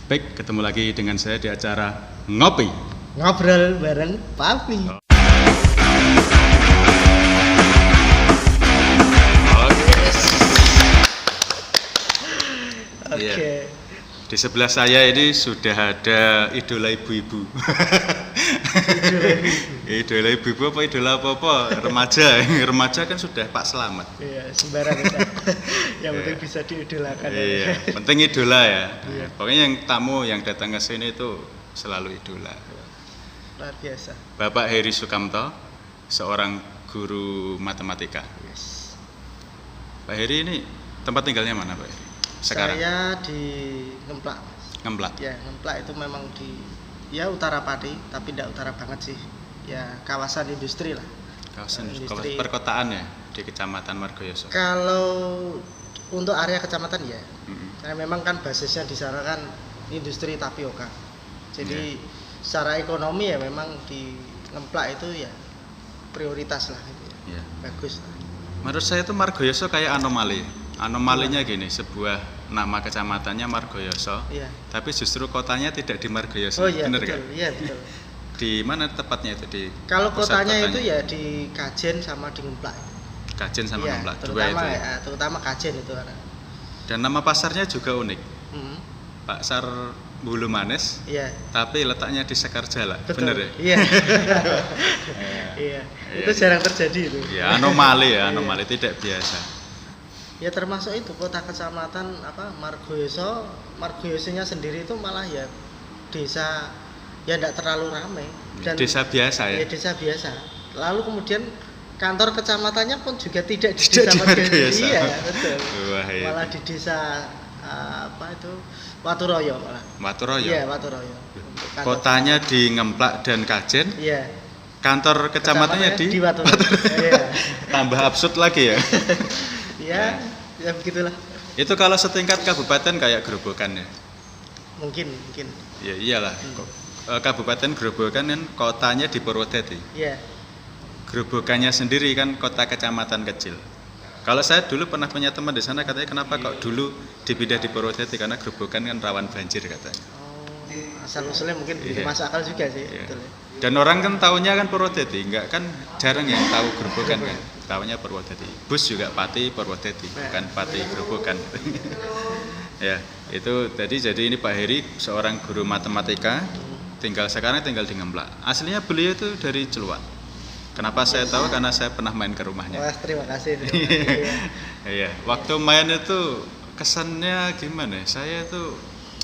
Baik, ketemu lagi dengan saya di acara Ngopi. Ngobrol bareng Papi. Oke. Di sebelah saya ini sudah ada idola ibu-ibu. Idola ibu-ibu apa idola apa? Remaja kan sudah Pak Slamet. Iya, sembarang kita. Yang penting bisa diidolakan. Iya, penting idola ya. Iya. Pokoknya yang tamu yang datang ke sini itu selalu idola. Luar biasa. Bapak Heri Sukamto, seorang guru matematika. Yes. Pak Heri ini tempat tinggalnya mana, Pak Heri? Sekarang? Saya di Ngemplak. Ngemplak. Ya, Ngemplak itu memang di utara Pati, tapi tidak utara banget sih. Ya, kawasan industri lah. Kawasan Industri. perkotaan ya di Kecamatan Margoyoso. Kalau untuk area kecamatan ya. Mm-mm. Karena memang kan basisnya di sana kan industri tapioka. Jadi secara ekonomi ya memang di Ngemplak itu ya prioritas lah gitu ya. Iya. Bagus lah. Menurut saya itu Margoyoso kayak anomali. Anomalinya gini, sebuah nama kecamatannya Margoyoso, Iya. tapi justru kotanya tidak di Margoyoso. Oh iya, Bener betul. kan? Iya, betul. Di mana tepatnya itu di Kalau pusat kotanya itu ya di Kajen sama di Ngemplak. Kajen sama Iya, Ngemplak, dua terutama itu. ya, terutama Kajen itu karena. Dan nama pasarnya juga unik. Hmm, Pasar Bulu Manis, iya. tapi letaknya di Sekarjala. Betul. Bener ya? Iya. Iya. Itu jarang terjadi itu. Ya, anomali ya, anomali tidak biasa. Ya termasuk itu kota kecamatan apa Margoyoso. Margoyosonya sendiri itu malah ya desa ya tidak terlalu ramai dan Desa biasa ya. ya desa biasa. Lalu kemudian kantor kecamatannya pun juga tidak di Tidak desa di Margoyoso. Margoyoso. Iya, betul. Wah, iya. Malah di desa apa itu Waturoyo malah. Waturoyo. Iya, Waturoyo. Untuk kantor. Kotanya di Ngemplak dan Kajen, Iya. kantor kecamatannya di Waturoyo. Iya. Tambah absurd lagi ya. Ya, ya begitulah. Itu kalau setingkat kabupaten kayak Grobogan ya. Mungkin. Ya iyalah. Kabupaten Grobogan kan kotanya di Purwodadi. Iya. Grobogannya sendiri kan kota kecamatan kecil. Kalau saya dulu pernah punya teman di sana katanya kenapa kok dulu dipindah di Purwodadi karena Grobogan kan rawan banjir katanya. Oh, asal usulnya mungkin Iya. masuk akal juga sih, Iya. betul ya. Dan orang kan taunya kan Purwodadi, enggak kan jarang yang tahu Grobogan kan. Taunya Purwodadi. Bus juga Pati Purwodadi, bukan Pati Grobogan. Ya, itu jadi ini Pak Heri seorang guru matematika, sekarang tinggal di Ngemplak. Aslinya beliau itu dari Celuak. Kenapa saya tahu? Karena saya pernah main ke rumahnya. Wah, terima kasih. Iya. Iya, waktu main itu kesannya gimana? Saya itu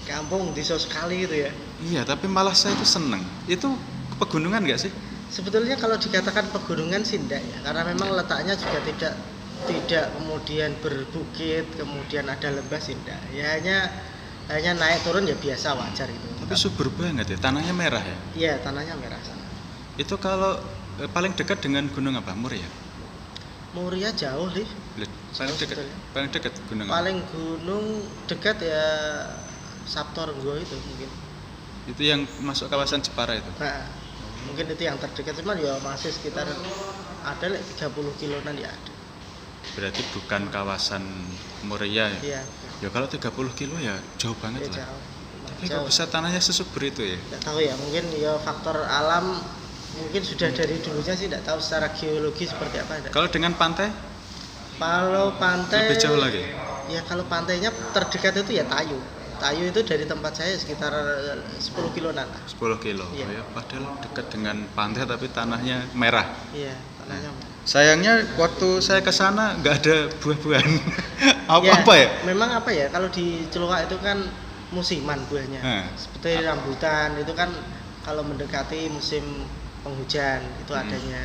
Kampung desa sekali gitu ya. iya, tapi malah saya itu seneng. Itu pegunungan nggak sih? Sebetulnya kalau dikatakan pegunungan sih enggak ya, karena memang letaknya juga tidak kemudian berbukit, kemudian ada lembah sih enggak. Ya hanya naik turun ya biasa wajar itu. Tapi subur banget ya, tanahnya merah ya. Iya, tanahnya merah sana. Itu kalau paling dekat dengan gunung apa? Muria? Muria jauh sih. Paling dekat, sebetulnya. paling dekat gunung apa? Paling gunung dekat ya Saptorenggo itu mungkin. Itu yang masuk kawasan Jepara itu. Nah, mungkin itu yang terdekat, cuman ya masih sekitar ada 30 kiloan ya ada. Berarti bukan kawasan Muria ya. Iya. Ya kalau 30 kilo ya jauh banget Ya, lah. jauh. Tapi kok bisa tanahnya sesubur itu ya? Nggak tahu ya, mungkin ya faktor alam mungkin sudah dari dulunya sih tidak tahu secara geologi seperti apa. Enggak. Kalau dengan pantai Kalau pantai lebih jauh lagi. Ya kalau pantainya terdekat itu ya Tayu. Tayu itu dari tempat saya sekitar 10 kiloan lah. 10 kilo. Iya. Oh ya, padahal dekat dengan pantai tapi tanahnya merah. Iya, tanahnya. Sayangnya waktu saya ke sana nggak ada buah-buahan. Ya, apa ya? memang apa ya, kalau di Celuak itu kan musiman buahnya. Seperti rambutan itu kan kalau mendekati musim penghujan itu adanya.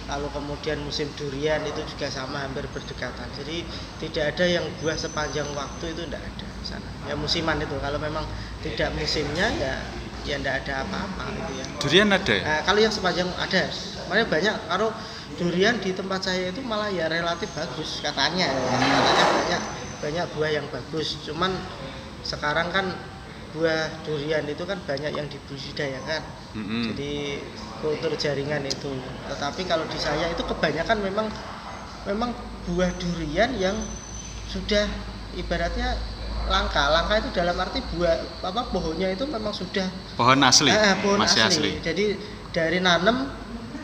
Lalu kemudian musim durian itu juga sama, hampir berdekatan. Jadi tidak ada yang buah sepanjang waktu itu tidak ada di sana. Ya musiman itu. Kalau memang tidak musimnya ya tidak ada apa-apa gitu ya. Durian ada ya? Nah, kalau yang sepanjang ada. Makanya banyak kalau durian di tempat saya itu malah ya relatif bagus katanya. Katanya banyak buah yang bagus. Cuman sekarang kan buah durian itu kan banyak yang dibudidayakan. Jadi kultur jaringan itu. Tetapi kalau di saya itu kebanyakan memang buah durian yang sudah ibaratnya langka itu dalam arti pohonnya itu memang sudah pohon asli, pohon masih asli. Jadi dari nanam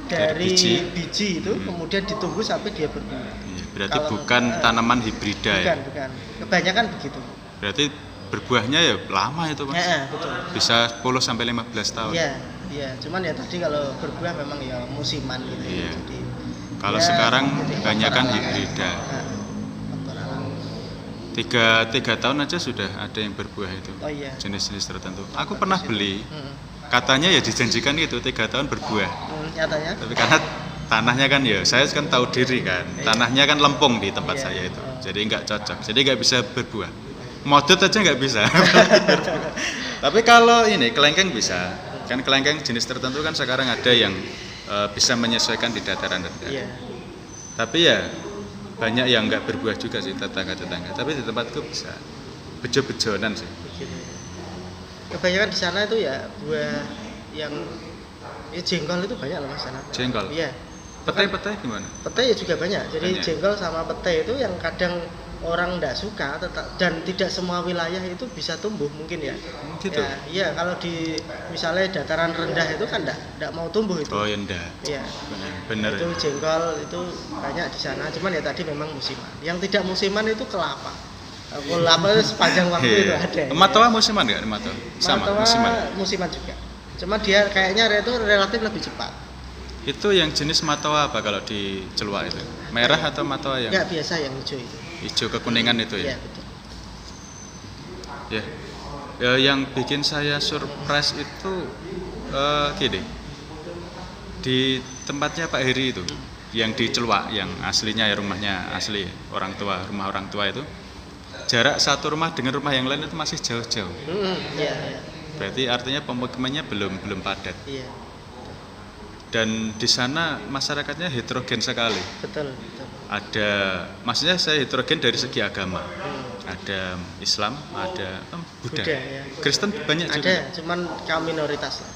dari biji itu kemudian ditunggu sampai dia berbuah. Iya, berarti bukan tanaman hibrida ya? Bukan. Kebanyakan begitu. Berarti berbuahnya ya lama itu Mas? Betul. Bisa 10 sampai 15 tahun? Iya. Cuman ya tadi kalau berbuah memang ya musiman gitu. Iya. Jadi, kalau sekarang kebanyakan hibrida. Tiga tahun aja sudah ada yang berbuah itu. Oh iya. Jenis-jenis tertentu. Aku pernah beli. Katanya ya dijanjikan gitu 3 tahun berbuah. Nyatanya? Tapi karena tanahnya kan ya, saya kan tahu diri kan, tanahnya kan lempung di tempat saya itu, jadi nggak cocok, jadi nggak bisa berbuah. Modut aja nggak bisa. Tapi kalau ini kelengkeng bisa, kan kelengkeng jenis tertentu kan sekarang ada yang bisa menyesuaikan di dataran rendah. Iya. Tapi ya banyak yang nggak berbuah juga sih tetangga-tetangga. Tapi di tempatku bisa, bejo-bejonan sih. Kebanyakan di sana itu ya buah yang jengkol itu banyak loh Mas sana. Jengkol. Iya. Petai gimana? Petai ya juga banyak. Jadi banyak. Jengkol sama petai itu yang kadang orang tidak suka, dan tidak semua wilayah itu bisa tumbuh mungkin ya. Gitu. Ya, iya, kalau di misalnya dataran rendah itu kan tidak mau tumbuh itu. Oh ya enggak. Iya. Benar. Itu jengkol itu banyak di sana. Cuman ya tadi memang musiman. Yang tidak musiman itu kelapa. Kelapa sepanjang waktu itu ada. Matoa musiman nggak? Sama musiman. Musiman juga. Cuma dia kayaknya itu relatif lebih cepat. Itu yang jenis matoa apa kalau di Celuak itu? Merah atau matoa yang? Enggak, biasa yang hijau itu. Hijau kekuningan itu ya? Iya, betul. Ya. Yang bikin saya surprise itu gini. Di tempatnya Pak Heri itu, yang di Celuak, yang aslinya ya rumahnya asli rumah orang tua itu. Jarak satu rumah dengan rumah yang lain itu masih jauh-jauh. Iya. Berarti artinya pemukimannya belum padat. Iya. Dan di sana masyarakatnya heterogen sekali. Betul. Maksudnya saya heterogen dari segi agama. Ada Islam, ada Buddha. Ya. Kristen banyak juga. Ada, cuman kaum minoritas lah.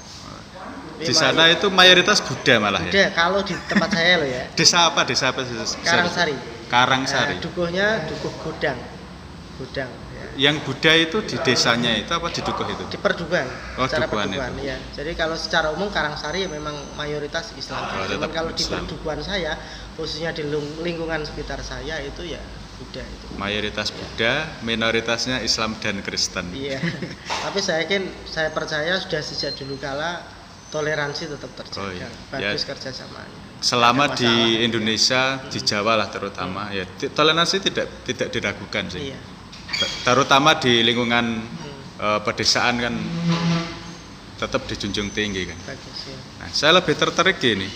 Di sana itu mayoritas Buddha malah ya. Buddha kalau di tempat saya loh ya. Desa apa? Karangsari. Dukuhnya Dukuh Gudang. Ya. Yang Buddha itu di desanya itu apa di dukuh itu? Di perdukuhan. Secara dukuhan perdukuhan ya. Jadi kalau secara umum Karangsari ya memang mayoritas Islam. Cuman kalau di perdukuhan saya, khususnya di lingkungan sekitar saya itu ya Buddha itu. Mayoritas Buddha, minoritasnya Islam dan Kristen. Iya. Tapi saya percaya sudah sejak dulu kala toleransi tetap terjaga. Oh, iya. Bagus kerjasamanya. Selama di Indonesia, di Jawa lah terutama ya toleransi tidak diragukan sih. Iya. Terutama di lingkungan pedesaan kan tetap dijunjung tinggi kan. Bagus, ya. Nah, saya lebih tertarik gini.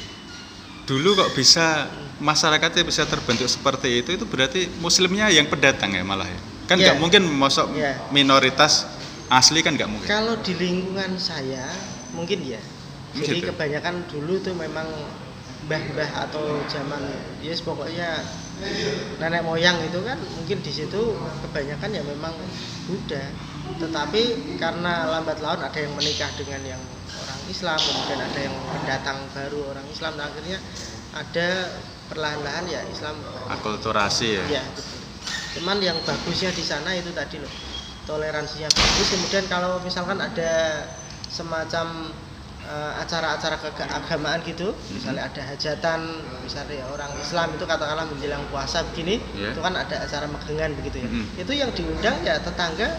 Dulu kok bisa masyarakatnya bisa terbentuk seperti itu berarti muslimnya yang pendatang ya malah ya. Kan nggak mungkin masuk minoritas asli kan nggak mungkin. Kalau di lingkungan saya mungkin ya. Jadi gitu. Kebanyakan dulu tuh memang mbah-mbah atau zaman pokoknya nenek moyang itu kan mungkin di situ kebanyakan ya memang Buddha. Tetapi karena lambat laun ada yang menikah dengan yang orang Islam, kemudian ada yang pendatang baru orang Islam, dan akhirnya ada perlahan-lahan ya Islam akulturasi ya. Iya, betul. Cuman yang bagusnya di sana itu tadi loh, toleransinya bagus. Kemudian kalau misalkan ada semacam acara-acara keagamaan gitu, misalnya ada hajatan, misalnya ya orang Islam itu katakanlah menjelang puasa begini, itu kan ada acara megengan begitu ya. Itu yang diundang ya tetangga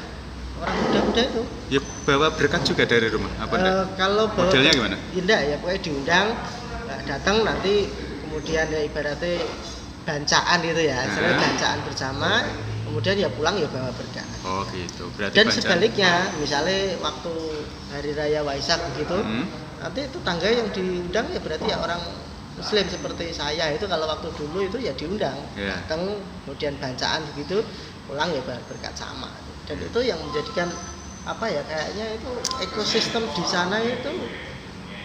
orang muda-muda itu. Ya bawa berkat juga dari rumah apa enggak? Kalau modelnya gimana? Enggak ya, pokoknya diundang, datang nanti kemudian ya ibaratnya bancaan gitu ya, misalnya bancaan bersama, kemudian ya pulang ya bawa berkat. Oh gitu. Berarti dan bancaan. Sebaliknya, misalnya waktu hari raya Waisak begitu, nanti tetangga yang diundang ya berarti ya orang Muslim seperti saya itu kalau waktu dulu itu ya diundang, datang kemudian bancaan begitu, pulang ya bawa berkat sama. Dan itu yang menjadikan apa ya, kayaknya itu ekosistem di sana itu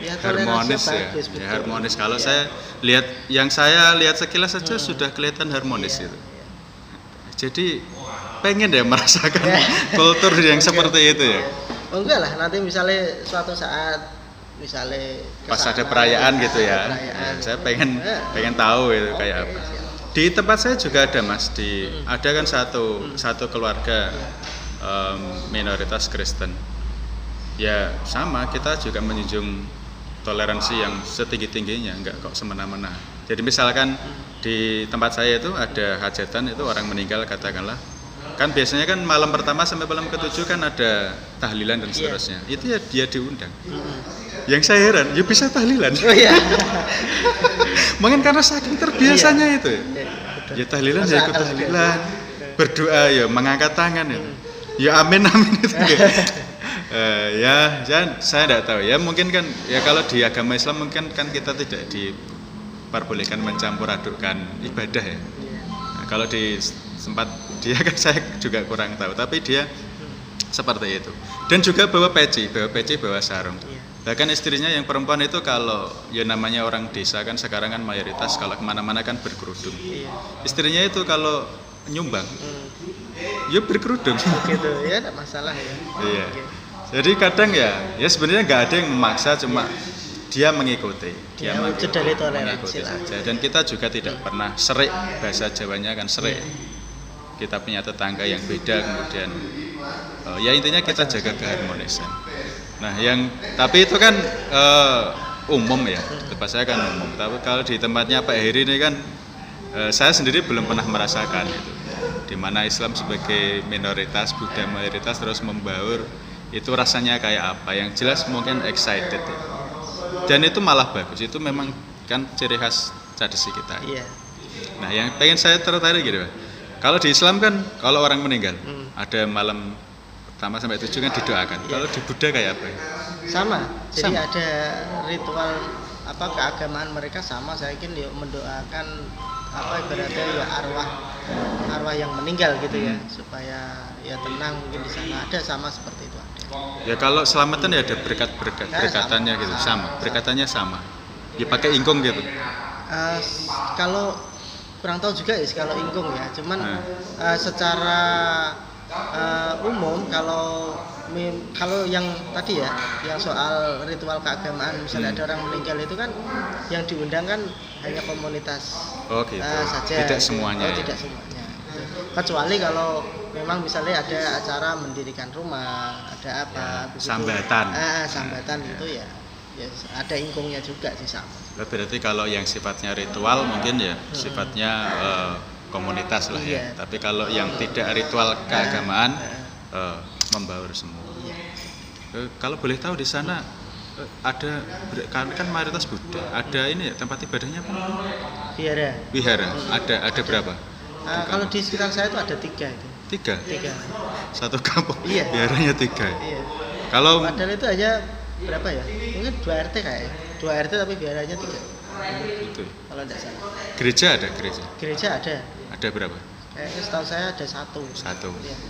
ya harmonis bagus, ya harmonis. Kalau saya lihat sekilas saja sudah kelihatan harmonis itu. Jadi pengen deh merasakan kultur yang seperti itu ya. Oh enggak lah, nanti misalnya suatu saat misalnya pas ada perayaan gitu ya. Saya pengen tahu itu kayak apa. Di tempat saya juga ada Mas, ada kan satu keluarga minoritas Kristen. Ya sama, kita juga menjunjung toleransi yang setinggi-tingginya, enggak kok semena-mena. Jadi misalkan di tempat saya itu ada hajatan, itu orang meninggal katakanlah, kan biasanya kan malam pertama sampai malam ke-7 kan ada tahlilan dan seterusnya. Itu ya dia diundang. Yang saya heran, ya bisa tahlilan. Oh iya. Mungkin karena saking terbiasanya itu. Ya tahlilan ya ikut tahlilan. Berdoa ya mengangkat tangan ya. Ya amin amin itu. Ya saya tidak tahu ya, mungkin kan ya kalau di agama Islam mungkin kan kita tidak diperbolehkan mencampur adukkan ibadah ya. Nah, kalau di sempat dia kan saya juga kurang tahu, tapi dia seperti itu. Dan juga bawa peci, bawa sarung. Bahkan istrinya yang perempuan itu kalau ya namanya orang desa kan sekarang kan mayoritas kalau kemana-mana kan berkerudung. Istrinya itu kalau nyumbang, ya berkerudung. Gitu ya, tidak masalah ya. Iya. Jadi kadang ya sebenarnya nggak ada yang memaksa, cuma dia mengikuti. Dia wujud dari toleransi saja. Dan kita juga tidak pernah serik, bahasa Jawanya kan serik. Kita punya tetangga yang beda, kemudian ya intinya kita jaga keharmonisan. Nah tapi itu kan umum ya, tempat saya kan umum. Tapi kalau di tempatnya Pak Heri ini kan saya sendiri belum pernah merasakan itu. Di mana Islam sebagai minoritas, Buddha mayoritas terus membaur, itu rasanya kayak apa? Yang jelas mungkin excited ya. Dan itu malah bagus, itu memang kan ciri khas tradisi kita. Nah yang pengen saya tertarik gitu Pak. Kalau di Islam kan kalau orang meninggal ada malam pertama sampai 7 kan didoakan. Kalau di Buddha kayak apa ya? Sama. Jadi ada ritual keagamaan mereka sama. Saya yakin ya mendoakan ibaratnya ya arwah yang meninggal gitu ya, supaya ya tenang mungkin di sana. Ada sama seperti itu ada. Ya kalau selamatan ya ada berkatannya gitu, sama. Berkatannya sama. Ya pakai ingkung gitu. Kalau kurang tahu juga ya kalau ingkung ya, cuman secara umum kalau yang tadi ya, yang soal ritual keagamaan, misalnya ada orang meninggal itu kan yang diundang kan hanya komunitas saja. Tidak semuanya. Tidak semuanya. Kecuali kalau memang misalnya ada acara mendirikan rumah, ada apa? Sambatan. Sambatan itu ya ada ingkungnya juga sih sama. Berarti kalau yang sifatnya ritual mungkin ya sifatnya komunitas lah ya. Tapi kalau yang tidak ritual keagamaan membaur semua. Kalau boleh tahu di sana ada kan mayoritas Buddha. Ada ini ya tempat ibadahnya apa? Wihara. Ada berapa? Kalau di sekitar saya itu ada 3 itu. 3? Satu kampung. Wiharanya 3. Iya. Kalau padahal itu hanya berapa ya? Mungkin 2 RT kayaknya. 2 RT tapi wiharanya 3. Itu. Kalau tidak salah. Gereja ada gereja? Gereja ada. Ada berapa? Setahu saya ada 1.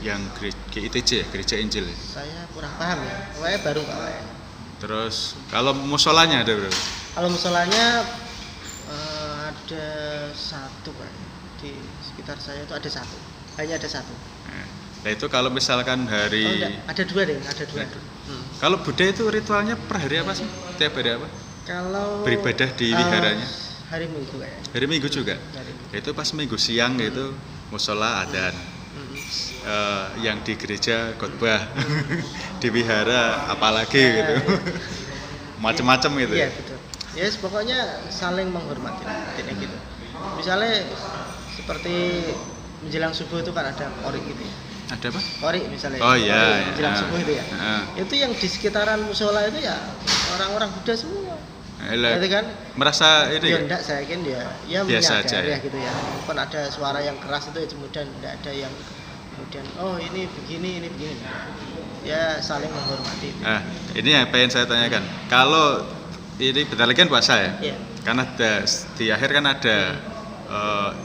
Yang GITJ ya, Gereja Injil ya? Saya kurang paham ya. Pokoknya baru Pak. Terus kalau musolanya ada berapa? Kalau musolanya ada 1 Pak. Di sekitar saya itu ada 1. Hanya ada 1. Nah itu kalau misalkan hari ada 2 deh, ada 2. Kalau Buddha itu ritualnya per hari apa sih? Tiap hari apa? Kalau beribadah di wiharanya? Hari Minggu kayaknya. Hari Minggu juga? Itu pas Minggu siang gitu musola adzan. Yang di gereja khotbah. Di wihara apalagi gitu. Macam-macam gitu. Iya betul. Ya pokoknya saling menghormati intinya gitu. Misalnya seperti menjelang subuh itu kan ada qori gitu ya. Ada apa? Qori misalnya. Oh iya. Menjelang subuh itu ya. Itu yang di sekitaran musola itu ya orang-orang Buddha semua. Itu kan merasa ini ya enggak, saya yakin ya biasa aja ya gitu ya. Walaupun ada suara yang keras itu ya kemudian enggak ada yang kemudian ini begini. Ya saling menghormati. Ini yang pengen saya tanyakan. Kalau ini bentar lagi kan puasa ya? Iya. Karena di akhir kan ada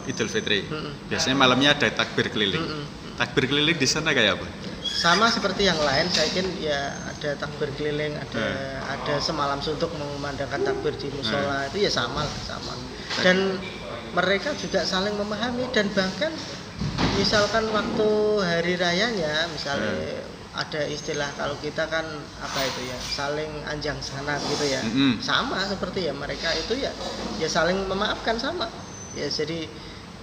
Idul Fitri. Biasanya malamnya ada takbir keliling. Takbir keliling di sana kayak apa? Sama seperti yang lain, saya yakin ya ada takbir keliling, ada semalam suntuk mengumandangkan takbir di musola, itu ya sama. Dan mereka juga saling memahami, dan bahkan misalkan waktu hari rayanya, misalnya ada istilah kalau kita kan saling anjang sanat gitu ya. Sama seperti ya mereka itu ya saling memaafkan sama. Ya jadi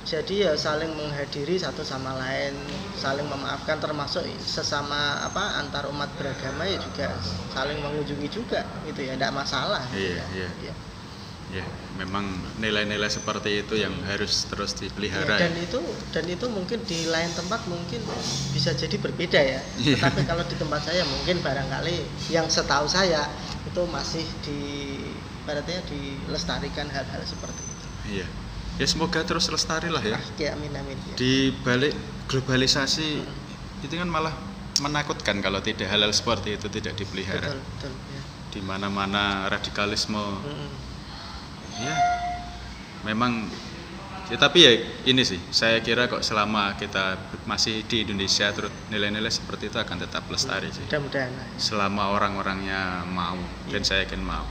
Jadi ya saling menghadiri satu sama lain, saling memaafkan, termasuk sesama antar umat beragama ya juga saling mengunjungi juga gitu ya, tidak masalah. Iya, iya. Ya. Ya, memang nilai-nilai seperti itu yang harus terus dipelihara. Ya, dan itu mungkin di lain tempat mungkin bisa jadi berbeda ya. Iya. Tetapi kalau di tempat saya mungkin barangkali yang setahu saya itu masih ibaratnya dilestarikan hal-hal seperti itu. Iya. Ya semoga terus lestari lah ya. Ya, amin amin. Ya. Di balik globalisasi itu kan malah menakutkan kalau tidak halal seperti itu tidak dipelihara. Betul ya. Di mana-mana radikalisme. Ya. Memang ya, tapi ya ini sih saya kira kok selama kita masih di Indonesia terus nilai-nilai seperti itu akan tetap lestari sih. Mudah-mudahan. Selama orang-orangnya mau dan saya yakin mau.